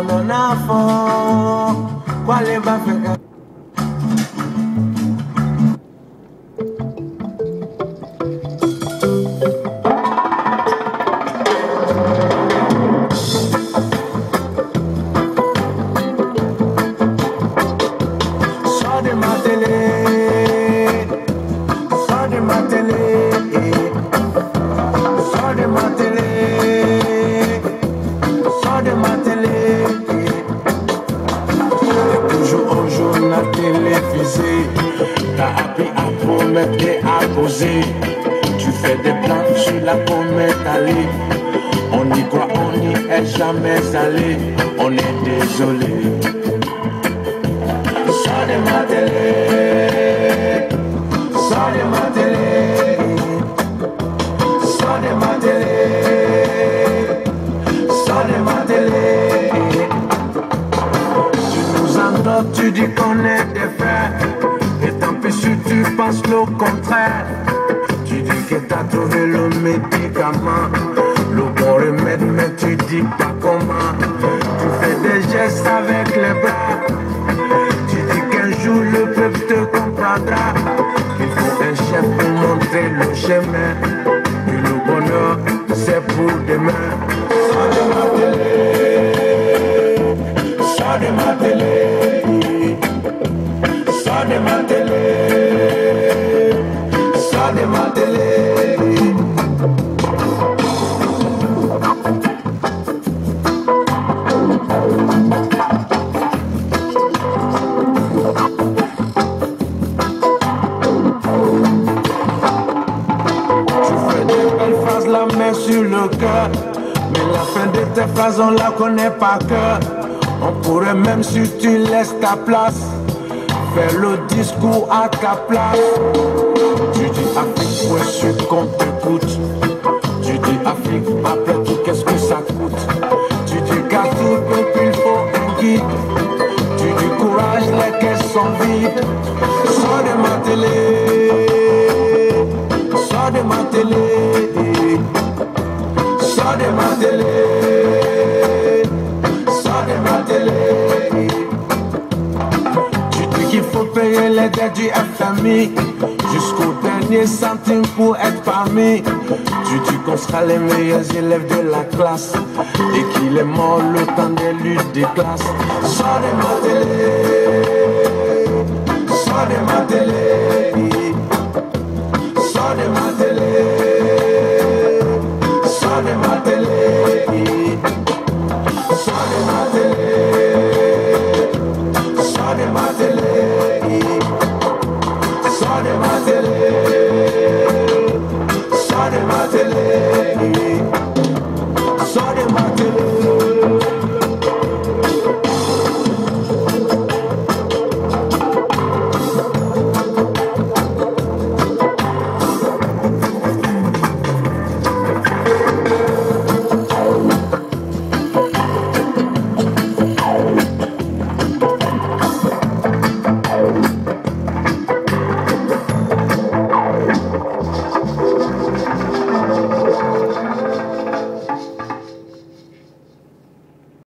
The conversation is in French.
non affo, quale va a t'as appris à promettre et à poser. Tu fais des plans sur la comète allée. On y croit, on n'y est jamais allé. On est désolé. Sors de ma télé. Sors de ma télé. Sors de ma télé. Sors de ma télé. Tu nous endors, tu dis qu'on est des frères. Et tant pis si tu penses le contraire. Tu dis que t'as trouvé le médicament, le bon remède, mais tu dis pas comment. Tu fais des gestes avec les bras. Tu dis qu'un jour le peuple te comprendra. Il faut un chef pour montrer le chemin. Et le bonheur, c'est pour demain. Sors de ma télé. Sors de ma télé. Sors de ma télé. Sors de ma télé. La main sur le cœur, mais la fin de tes phrases on la connaît par cœur. On pourrait même si tu laisses ta place faire le discours à ta place. Tu dis Afrique, ouais, je suis qu'on t'écoute. Tu dis Afrique, après tout, qu'est-ce que ça coûte? Tu dis qu'à tout peuple il faut un guide. Tu dis courage, les caisses sont vides. Sors de ma télé. Sors de ma télé. Sors de ma télé. Sors de ma télé. Tu dis qu'il faut payer les dettes du FMI jusqu'au dernier centime pour être parmi. Tu dis qu'on sera les meilleurs élèves de la classe et qu'il est mort le temps des luttes des classes. Sors de ma télé. Sors de ma télé. Sors de ma télé. Sors de ma télé. Sors de ma télé. Sors de ma télé.